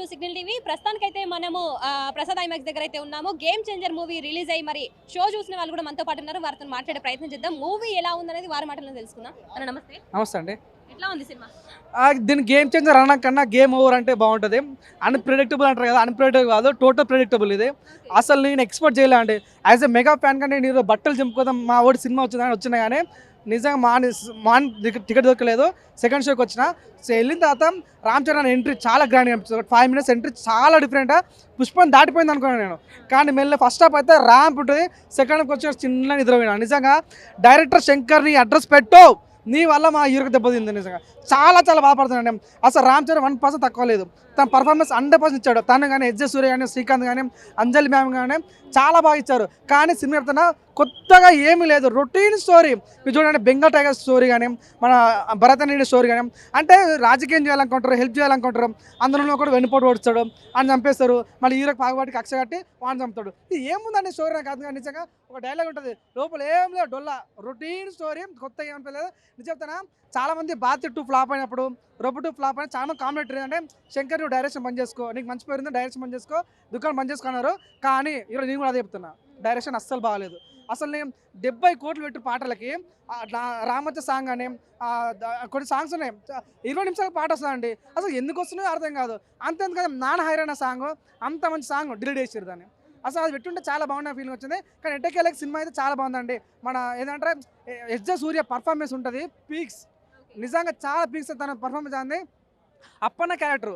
To signal TV. ప్రస్తుతానికైతే మనము Prasad IMAX దగ్గర అయితే ఉన్నాము. గేమ్ చేంజర్ మూవీ రిలీజ్ అయ్యి మరి షో చూసిన వాళ్ళు కూడా మనతో పాటు ఉన్నారు. వారితో మాట్లాడే ప్రయత్నం చేద్దాం. మూవీ ఎలా ఉందనేది వారి మాటల్లో తెలుసుకుందాం. అన్న నమస్తే. నమస్తే అండి. ఎట్లా ఉంది సినిమా? దీని గేమ్ చేంజర్ అనడం కన్నా గేమ్ ఓవర్ అంటే బాగుంటుంది. అన్ప్రెడిక్టబుల్ అంటారు కదా, అన్ప్రెడిక్టబుల్ కాదు, టోటల్ ప్రెడిక్టబుల్ ఇది. అసలు నేను ఎక్స్పెక్ట్ చేయలే అండి. యాజ్ ఎ మెగా ఫ్యాన్ కంటే నేను బట్టలు చింపుకోదాం మా ఓడి సినిమా వచ్చినా కానీ నిజంగా మార్న్ టికెట్ దొరకలేదు. సెకండ్ షోకి వచ్చిన వెళ్ళిన తర్వాత రామ్ చరణ్ ఎంట్రీ చాలా గ్రాండ్గా అనిపిస్తుంది. 5 minutes ఎంట్రీ చాలా డిఫరెంట్. పుష్పం దాటిపోయింది అనుకున్నాను నేను. కానీ మెల్ల ఫస్ట్ హాఫ్ అయితే ర్యాంప్ ఉంటుంది. సెకండ్ హాఫ్కి వచ్చి చిన్న నిద్రపోయినా. నిజంగా డైరెక్టర్ శంకర్ని అడ్రస్ పెట్టు, నీ వల్ల మా హీరోకి దెబ్బతింది. నిజంగా చాలా బాధపడుతున్నాను. అసలు రామ్ చరణ్ 1% తక్కువ లేదు. తన పర్ఫార్మెన్స్ 100% ఇచ్చాడు. తను కానీ ఎస్జే సూర్య కానీ, శ్రీకాంత్ కానీ, అంజలి మ్యామ్ కానీ చాలా బాగా ఇచ్చారు. కానీ సినిమా చెప్తున్నా కొత్తగా ఏమీ లేదు. Routine story. మీరు చూడండి, బెంగాల్ టైగర్ స్టోరీ కానీ, మన భరతనాట్యం స్టోరీ కానీ, అంటే రాజకీయం చేయాలనుకుంటారు, హెల్ప్ చేయాలనుకుంటారు. అందులో కూడా వెన్నుపోటు ఓడుస్తాడు, ఆయన చంపేస్తారు. మళ్ళీ హీరోకి పాగబట్టి కక్ష కట్టి వాడిని చంపుతాడు. ఇది ఏముందండి స్టోరీ నాకు కాదు. కానీ నిజంగా ఒక డైలాగ్ ఉంటుంది, లోపల ఏం లేదు, డొల్లా రొటీన్ స్టోరీ, కొత్త ఏమనిపించలేదు. నిజం చెప్తానా, చాలామంది బాధ్యత 2 ఫ్లాప్ అయినప్పుడు, రోబో 2 ఫ్లాప్ అయినా చాలా కామెంట్ ఏంటంటే, శంకర్ నువ్వు డైరెక్షన్ బంద్ చేసుకో, నీకు మంచి పేరు ఉంది, డైరెక్షన్ బంద్ చేసుకో, దుకాణం బంద్ చేసుకున్నారు. కానీ ఈరోజు నేను కూడా అదే చెప్తున్నా, డైరెక్షన్ అస్సలు బాగాలేదు. అసలు నేను 70 కోట్లు పెట్టి పాటలకి రామచ్చ సాంగ్ అని కొన్ని సాంగ్స్ ఉన్నాయి, 20 నిమిషాల పాట వస్తుందండి. అసలు ఎందుకు వస్తున్నాయో అర్థం కాదు. అంతేందుకు కదా నాన్న హైరాణ సాంగ్, అంత మంచి సాంగ్ డిలీట్ చేసారు దాన్ని. అసలు అది పెట్టుంటే చాలా బాగున్న ఫీలింగ్ వచ్చింది. కానీ ఎట్టకేళ్ళకి సినిమా అయితే చాలా బాగుందండి. మన ఏదంటే ఎస్జే సూర్య పర్ఫార్మెన్స్ ఉంటుంది పీక్స్. నిజంగా చాలా పీక్స్ తన పర్ఫార్మెన్స్ అంది. అప్పన్న క్యారెక్టర్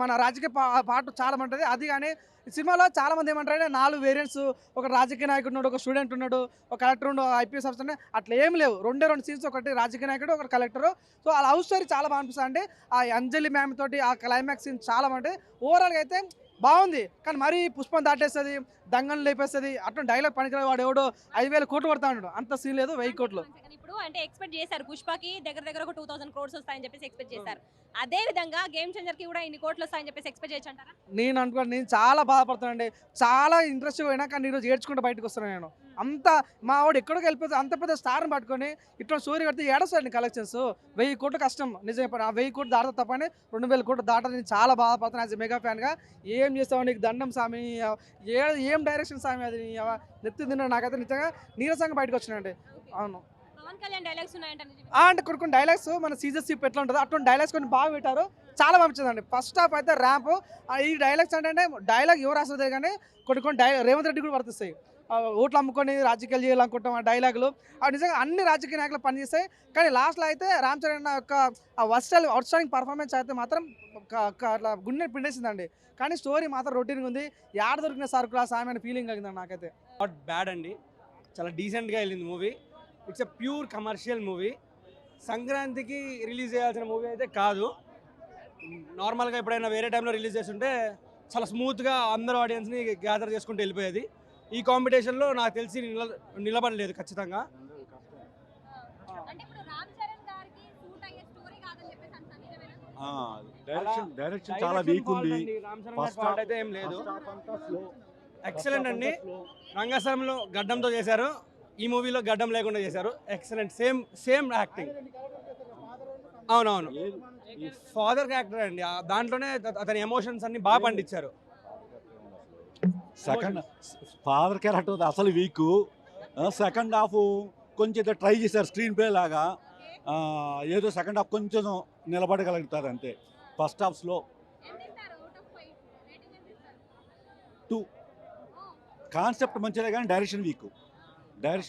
మన రాజకీయ పాట చాలా బాగుంటుంది. అది కానీ సినిమాలో చాలామంది ఏమంటారంటే 4 వేరియంట్స్, ఒక రాజకీయ నాయకుడు ఉన్నాడు, ఒక స్టూడెంట్ ఉన్నాడు, ఒక కలెక్టర్ ఉండు, ఐపీఎస్ ఆఫీసర్ ఉన్నాయి. అట్లా ఏం లేవు. 2 సీన్స్, ఒకటి రాజకీయ నాయకుడు, ఒకటి కలెక్టర్. సో ఆ లవ్ స్టోరీ చాలా బాగా అనిపిస్తుంది అండి. ఆ అంజలి మ్యామ్ తోటి ఆ క్లైమాక్స్ సీన్ చాలా బాగుంటుంది. ఓవరాల్గా అయితే బాగుంది. కానీ మరీ పుష్పం దాటేస్తుంది, దంగలు లేపేస్తుంది, అట్లా డైలాగ్ పనికిరాదు. వాడు ఎవడో 5,000 కోట్లు కొడతా ఉన్నాడు, అంత సీన్ లేదు. 1000 కోట్లు ఇప్పుడు అంటే ఎక్స్పెక్ట్ చేశారు పుష్పకి దగ్గర ఒక 2000 crores వస్తాయని చెప్పేసి ఎక్స్పెక్ట్ చేశారు. అదే విధంగా గేమ్ చేంజర్ కి కూడా ఇన్ని కోట్లు వస్తాయని చెప్పేసి ఎక్స్పెక్ట్ చేయొచ్చు అంటారా? నేను అనుకోండి, నేను చాలా బాధపడుతున్నానండి. చాలా ఇంట్రెస్ట్ పోయినా కానీ ఈరోజు ఏడ్చుకుంటూ బయటకు వస్తున్నాను నేను. అంత మా వాడు ఎక్కడికి వెళ్ళిపోతే అంత పెద్ద స్టార్ని పట్టుకొని ఇట్లా స్టోరీ కడితే ఏడొస్తాయండి కలెక్షన్స్. 1000 కోట్లు కష్టం నిజం చెప్పాను. ఆ 1000 కోట్లు దాటత తప్పని 2000 కోట్లు దాటని నేను చాలా బాధపడుతున్నాను. యాజ్ మెగా ఫ్యాన్గా ఏం చేస్తావు, నీకు దండం స్వామి, ఏం డైరెక్షన్ స్వామి, అది నెత్తి తిన్నాడు. నాకైతే నిజంగా నీరసంగా బయటకు వచ్చినాయండి. అవును, అంటే కొన్ని డైలాగ్స్ మన సీజన్ సిప్ ఎట్లా ఉంటుందో అటువంటి డైలాగ్స్ కొన్ని బాగా పెట్టారు. చాలా పంపించదండి. ఫస్ట్ హాఫ్ అయితే ర్యాంప్. ఈ డైలాగ్స్ అంటే డైలాగ్ ఎవరు రాస్తుంది కానీ కొన్ని రేవంత్ రెడ్డి కూడా వర్తిస్తాయి. ఓట్లు అమ్ముకొని రాజకీయాలు చేయాలనుకుంటాం ఆ డైలాగులు. అవి నిజంగా అన్ని రాజకీయ నాయకులు పనిచేస్తాయి. కానీ లాస్ట్లో అయితే రామ్ చరణ్ యొక్క అవుట్స్టాండింగ్ పర్ఫార్మెన్స్ అయితే మాత్రం అట్లా గుండె పిండేసిందండి. కానీ స్టోరీ మాత్రం రొటీన్గా ఉంది. యాడ దొరికిన సరుకులు ఆ సామె ఫీలింగ్ కలిగిందండి నాకైతే. నాట్ బ్యాడ్ అండి, చాలా డీసెంట్గా వెళ్ళింది movie. It's a pure commercial movie. సంక్రాంతికి రిలీజ్ చేయాల్సిన మూవీ అయితే కాదు. నార్మల్గా ఎప్పుడైనా వేరే టైంలో రిలీజ్ చేస్తుంటే చాలా స్మూత్గా అందరూ ఆడియన్స్ని గ్యాదర్ చేసుకుంటూ వెళ్ళిపోయేది. ఈ కాంపిటీషన్లో నాకు తెలిసి నిలబడలేదు ఖచ్చితంగా. డైరెక్షన్ చాలా వీక్ ఉంది. అయితే ఏం లేదు, ఎక్సలెంట్ అండి. రంగస్థలంలో గడ్డంతో చేశారు, ఈ మూవీలో గడ్డం లేకుండా చేశారు. Excellent, same acting. అవునవును, ఫాదర్ క్యారెక్టర్ అండి, దాంట్లోనే అతని ఎమోషన్స్ అన్ని బాగా పండించారు. సెకండ్ ఫాదర్ క్యారెక్టర్ అసలు వీక్. సెకండ్ హాఫ్ కొంచెం ట్రై చేశారు స్క్రీన్ ప్లే లాగా. ఏదో సెకండ్ హాఫ్ కొంచెం నిలబడగలుగుతారు అంతే. ఫస్ట్ హాఫ్స్లో 2. కాన్సెప్ట్ మంచిదే కానీ డైరెక్షన్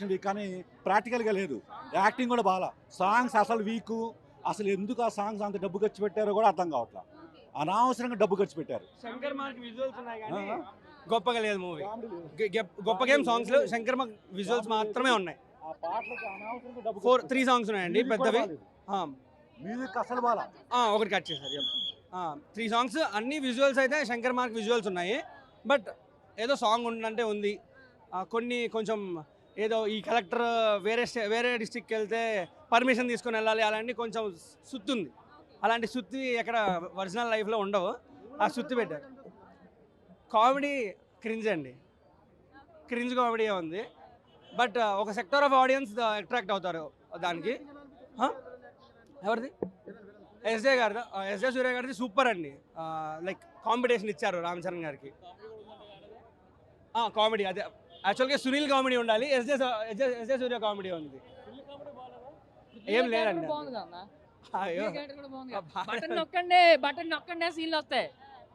వీక్ కానీ ప్రాక్టికల్గా లేదు. యాక్టింగ్ కూడా బాగా. సాంగ్స్ అసలు వీక్. అసలు ఎందుకు ఆ సాంగ్స్ అంత డబ్బు ఖర్చు పెట్టారో కూడా అర్థం కావట్లేదు. అనవసరంగా డబ్బు ఖర్చు పెట్టారు. శంకర్ మార్క్ విజువల్స్ ఉన్నాయి కానీ గొప్పగా లేదు మూవీ. గొప్ప game songs Shankar mark visuals మాత్రమే ఉన్నాయి. 3 సాంగ్స్ ఉన్నాయండి పెద్దవి. మ్యూజిక్ అసలు బాగా. ఒకటి కట్ చేశారు. 3 సాంగ్స్ అన్ని విజువల్స్ అయితే శంకర్ మార్క్ విజువల్స్ ఉన్నాయి. బట్ ఏదో సాంగ్ ఉందంటే ఉంది. కొన్ని కొంచెం ఏదో ఈ కలెక్టర్ వేరే డిస్ట్రిక్ట్కి వెళ్తే పర్మిషన్ తీసుకొని వెళ్ళాలి, అలాంటి కొంచెం సుత్తుంది. అలాంటి సుత్తి ఎక్కడ ఒరిజినల్ లైఫ్లో ఉండవు. ఆ సుత్తి పెట్టారు. కామెడీ క్రింజ్ అండి, క్రింజ్ కామెడీ ఉంది. బట్ ఒక సెక్టర్ ఆఫ్ ఆడియన్స్ అట్రాక్ట్ అవుతారు దానికి. ఎవరిది ఎస్జే సూర్య గారిది సూపర్ అండి. లైక్ కాంపిటీషన్ ఇచ్చారు రామ్ చరణ్ గారికి. కామెడీ అదే యాక్చువల్గా సునీల్ కామెడీ ఉండాలి, ఎస్జే సూర్య కామెడీ ఉంది. ఏం లేదండి. అయ్యో బటన్ నొక్కండే సీన్లు వస్తాయి,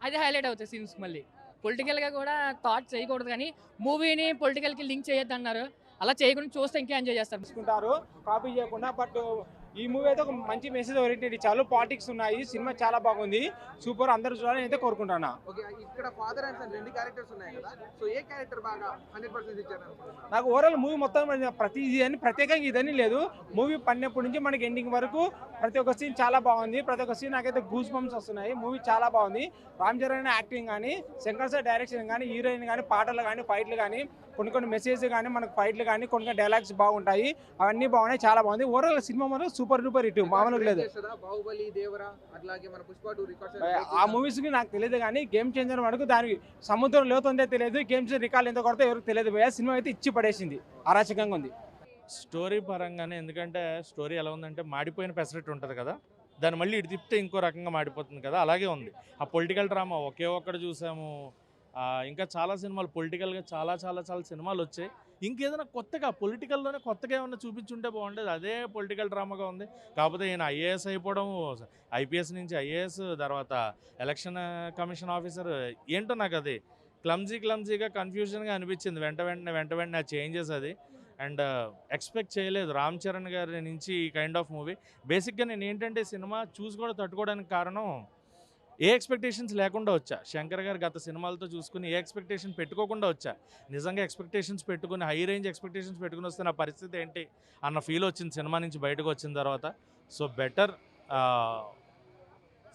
అది హైలైట్ అవుతాయి సీన్స్. మళ్ళీ పొలిటికల్గా కూడా థాట్ చేయకూడదు, కానీ మూవీని పొలిటికల్కి లింక్ చేయొద్దు అన్నారు. అలా చేయకుండా చూస్తే ఇంకా ఎంజాయ్ చేస్తారు. తీసుకుంటారు కాపీ చేయకుండా. బట్ ఈ మూవీ అయితే ఒక మంచి మెసేజ్ ఓరియంటెడ్ ఇచ్చారు. పాలిటిక్స్ ఉన్నాయి, సినిమా చాలా బాగుంది, సూపర్, అందరూ చూడాలని అయితే కోరుకుంటున్నా. ఓకే, ఇక్కడ ఫాదర్ అండ్ సన్ 2 క్యారెక్టర్స్ ఉన్నాయి కదా, సో ఏ క్యారెక్టర్ బాగా 100% ఇచ్చారు? నాకు ఓవరాల్ మూవీ మొత్తం ప్రతిదీ అని ప్రత్యేకంగా ఇదని లేదు. మూవీ పడినప్పటి నుంచి మనకి ఎండింగ్ వరకు ప్రతి ఒక్క సీన్ చాలా బాగుంది. ప్రతి ఒక్క సీన్ నాకైతే గూస్ బంప్స్ వస్తున్నాయి. మూవీ చాలా బాగుంది. రామ్ చరణ్ యాక్టింగ్ కానీ, శంకర్ సార్ డైరెక్షన్ కానీ, హీరోయిన్ కానీ, పాటలు కానీ, ఫైట్లు కానీ, కొన్ని మెసేజ్ కానీ, మనకు ఫైట్లు కానీ, కొన్ని డైలాగ్స్ బాగుంటాయి. అవన్నీ బాగున్నాయి, చాలా బాగుంది. ఓవరాల్ సినిమా మాత్రం సూపర్ డూపర్ హిట్, మామూలుగా లేదు. బాహుబలి, దేవరా, అట్లాగే మన పుష్ప 2 రికార్డ్స్ ఆ మూవీస్ కి నాకు తెలియదు, కానీ గేమ్ చేంజర్ వరకు దానికి సముద్రం లోతు ఉందే తెలియదు, గేమ్ చేంజర్ రికార్డు ఎంత కొడితే ఎవరికి తెలియదు. సినిమా అయితే ఇచ్చి పడేసింది, అరాచకంగా ఉంది. స్టోరీ పరంగానే, ఎందుకంటే స్టోరీ ఎలా ఉందంటే మాడిపోయిన పెసరెట్ ఉంటుంది కదా, దాన్ని మళ్ళీ ఇటు తిప్పితే ఇంకో రకంగా మాడిపోతుంది కదా, అలాగే ఉంది. ఆ పొలిటికల్ డ్రామా ఒకే ఒక్కటి చూసాము. ఇంకా చాలా సినిమాలు పొలిటికల్గా చాలా చాలా చాలా సినిమాలు వచ్చాయి. ఇంకేదైనా కొత్తగా పొలిటికల్లోనే కొత్తగా ఏమన్నా చూపించుంటే బాగుండేది. అదే పొలిటికల్ డ్రామాగా ఉంది. కాకపోతే ఈయన ఐఏఎస్ అయిపోవడం, ఐపీఎస్ నుంచి ఐఏఎస్, తర్వాత ఎలక్షన్ కమిషన్ ఆఫీసర్, ఏంటో నాకు అది క్లమ్జీగా కన్ఫ్యూజన్గా అనిపించింది. వెంట వెంటనే ఆ చేంజెస్ అది. అండ్ ఎక్స్పెక్ట్ చేయలేదు రామ్ చరణ్ గారి నుంచి ఈ కైండ్ ఆఫ్ మూవీ. బేసిక్గా నేను ఏంటంటే సినిమా చూసి కూడా తట్టుకోవడానికి కారణం, ఏ ఎక్స్పెక్టేషన్స్ లేకుండా వచ్చా. శంకర్ గారు గత సినిమాలతో చూసుకుని ఏ ఎక్స్పెక్టేషన్ పెట్టుకోకుండా వచ్చా. నిజంగా ఎక్స్పెక్టేషన్స్ పెట్టుకుని, హై రేంజ్ ఎక్స్పెక్టేషన్స్ పెట్టుకుని వస్తే నా పరిస్థితి ఏంటి అన్న ఫీల్ వచ్చింది సినిమా నుంచి బయటకు వచ్చిన తర్వాత. సో బెటర్,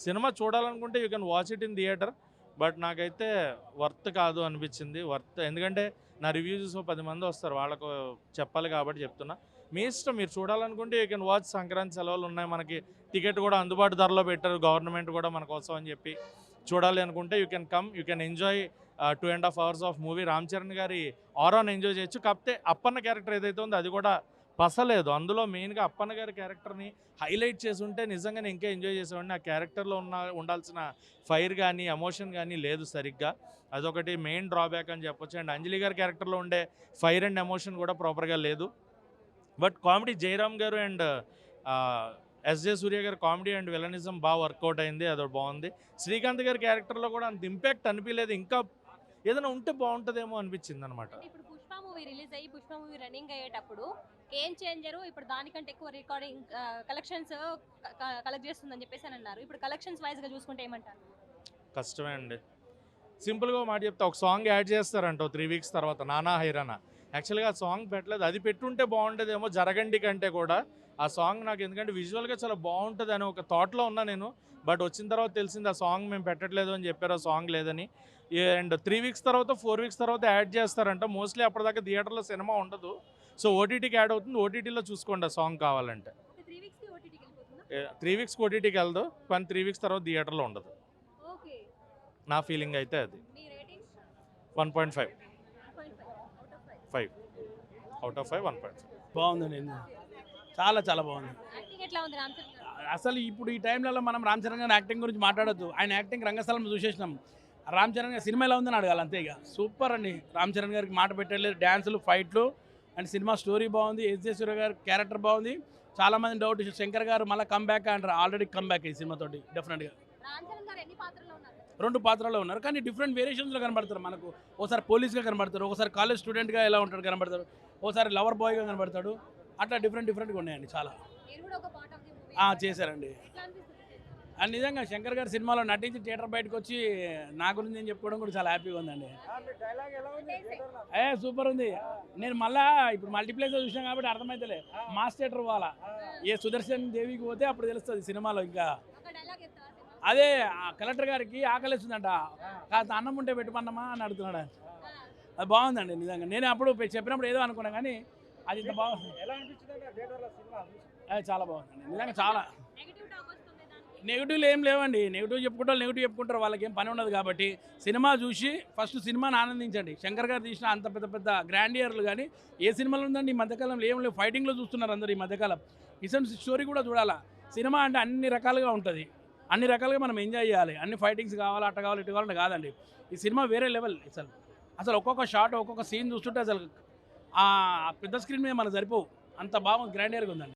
సినిమా చూడాలనుకుంటే you can watch it in theatre. But నాకైతే వర్త్ కాదు అనిపించింది. ఎందుకంటే నా రివ్యూస్ 10 మంది వస్తారు, వాళ్ళకు చెప్పాలి కాబట్టి చెప్తున్నా. మీ ఇష్టం, మీరు చూడాలనుకుంటే యూ కెన్ వాచ్. సంక్రాంతి సెలవులు ఉన్నాయి మనకి, టికెట్ కూడా అందుబాటు ధరలో పెట్టారు గవర్నమెంట్ కూడా మన కోసం అని చెప్పి. చూడాలి అనుకుంటే you can come, you can enjoy 2.5 hours of movie. Ram Charan గారి ఆరాన్ ఎంజాయ్ చేయొచ్చు. కాకపోతే అప్పన్న క్యారెక్టర్ ఏదైతే ఉందో అది కూడా పసలేదు. అందులో మెయిన్గా అప్పన్న గారి క్యారెక్టర్ని హైలైట్ చేసి ఉంటే నిజంగానే ఇంకా ఎంజాయ్ చేసేవాడిని. ఆ క్యారెక్టర్లో ఉండాల్సిన ఫైర్ కానీ ఎమోషన్ కానీ లేదు సరిగ్గా, అదొకటి మెయిన్ డ్రాబ్యాక్ అని చెప్పొచ్చు. అండ్ అంజలి గారి క్యారెక్టర్లో ఉండే ఫైర్ అండ్ ఎమోషన్ కూడా ప్రాపర్గా లేదు. బట్ కామెడీ జయరామ్ గారు అండ్ ఎస్జే సూర్య గారి కామెడీ అండ్ విలనిజం బాగా వర్కౌట్ అయింది, అదొకటి బాగుంది. శ్రీకాంత్ గారి క్యారెక్టర్లో కూడా అంత ఇంపాక్ట్ అనిపించలేదు. ఇంకా ఏదైనా ఉంటే బాగుంటుందేమో అనిపించింది అనమాట. ఇప్పుడు పుష్ప మూవీ రిలీజ్ అయ్యి పుష్ప మూవీ రన్నింగ్ అయ్యేటప్పుడు గేమ్ చేంజర్ ఇప్పుడు దానికంటే ఎక్కువ రికార్డింగ్ కలెక్షన్స్ కలెక్ట్ చేస్తుందని చెప్పేసి అని అన్నారు. ఇప్పుడు కలెక్షన్స్ వైజ్గా చూసుకుంటే ఏమంటారు? కష్టమే అండి. సింపుల్గా మాట చెప్తా, ఒక సాంగ్ యాడ్ చేస్తారంట 3 weeks తర్వాత, నానా హైరానా. యాక్చువల్గా ఆ సాంగ్ పెట్టలేదు, అది పెట్టుంటే బాగుంటుందేమో జరగండి కంటే కూడా. ఆ సాంగ్ నాకు ఎందుకంటే విజువల్గా చాలా బాగుంటుంది అని ఒక థాట్లో ఉన్నా నేను. బట్ వచ్చిన తర్వాత తెలిసింది ఆ సాంగ్ మేము పెట్టట్లేదు అని చెప్పారు, ఆ సాంగ్ లేదని. అండ్ 3 weeks తర్వాత 4 weeks తర్వాత యాడ్ చేస్తారంట. మోస్ట్లీ అప్పటిదాకా థియేటర్లో సినిమా ఉండదు, సో ఓటీటీకి యాడ్ అవుతుంది. ఓటీటీలో చూసుకోండి ఆ సాంగ్ కావాలంటే. 3 weeks ఓటీటీకి వెళ్దు, కానీ 3 weeks తర్వాత థియేటర్లో ఉండదు. నా ఫీలింగ్ అయితే అది. 1.5 అవుట్ ఆఫ్ 5 1.5. బాగుందండి, చాలా చాలా బాగుంది. అసలు ఇప్పుడు ఈ టైంలలో మనం రామ్ చరణ్ గారి యాక్టింగ్ గురించి మాట్లాడొద్దు. ఆయన యాక్టింగ్ రంగస్థలం చూసేసినాం. రామ్ చరణ్ గారి సినిమా ఎలా ఉందని అడగాలి అంతే. ఇక సూపర్ అండి. రామ్ చరణ్ గారికి మాట పెట్టలేదు, డ్యాన్సులు, ఫైట్లు అండ్ సినిమా స్టోరీ బాగుంది. ఎస్జే సూర్య గారి క్యారెక్టర్ బాగుంది. చాలామంది డౌట్, శంకర్ గారు మళ్ళీ కమ్బ్యాక్ అంటారు. ఆల్రెడీ కమ్బ్యాక్ ఈ సినిమాతోటి డెఫినెట్గా. 2 పాత్రలో ఉన్నారు, కానీ డిఫరెంట్ వేరియేషన్స్లో కనబడతారు మనకు. ఒకసారి పోలీస్గా కనబడతారు, ఒకసారి కాలేజ్ స్టూడెంట్గా ఎలా ఉంటాడు కనబడతాడు, ఒకసారి లవర్ బాయ్గా కనబడతాడు. అట్లా డిఫరెంట్గా ఉన్నాయండి చాలా. చేశారండి. అండ్ నిజంగా శంకర్ గారి సినిమాలో నటించి థియేటర్ బయటకు వచ్చి నా గురించి నేను చెప్పుకోవడం కూడా చాలా హ్యాపీగా ఉందండి. సూపర్ ఉంది. నేను మళ్ళీ ఇప్పుడు మల్టీప్లెక్స్లో చూసినాం కాబట్టి అర్థమైతలే. మాస్ థియేటర్ వాళ్ళ ఏ సుదర్శన్ దేవికి పోతే అప్పుడు తెలుస్తుంది సినిమాలో. ఇంకా అదే కలెక్టర్ గారికి ఆకలిస్తుందంట, కాస్త అన్నం ఉంటే పెట్టుకున్నామా అని అడుగుతున్నాడు. అది బాగుందండి నిజంగా. నేను అప్పుడు చెప్పినప్పుడు ఏదో అనుకున్నా, కానీ అది ఇంత బాగుంది. చాలా బాగుందండి నిజంగా. చాలా నెగిటివ్లు ఏం లేవండి. నెగిటివ్ చెప్పుకుంటారు, వాళ్ళకి ఏం పని ఉండదు. కాబట్టి సినిమా చూసి ఫస్ట్ సినిమాని ఆనందించండి. శంకర్ గారు తీసిన అంత పెద్ద గ్రాండియర్లు కానీ ఏ సినిమాలో ఉందండి ఈ మధ్యకాలంలో? ఏం లేవు. ఫైటింగ్లో చూస్తున్నారు అందరు ఈ మధ్యకాలం. ఇసన్ స్టోరీ కూడా చూడాలా. సినిమా అంటే అన్ని రకాలుగా ఉంటుంది, అన్ని రకాలుగా మనం ఎంజాయ్ చేయాలి. అన్ని ఫైటింగ్స్ కావాలి, అట్ట కావాలి, ఇటు కావాలంటే కాదండి. ఈ సినిమా వేరే లెవెల్. అసలు ఒక్కొక్క షాట్, ఒక్కొక్క సీన్ చూస్తుంటే అసలు ఆ పెద్ద స్క్రీన్ మీద మనకు సరిపోవు, అంత బాగా గ్రాండియర్గా ఉందండి.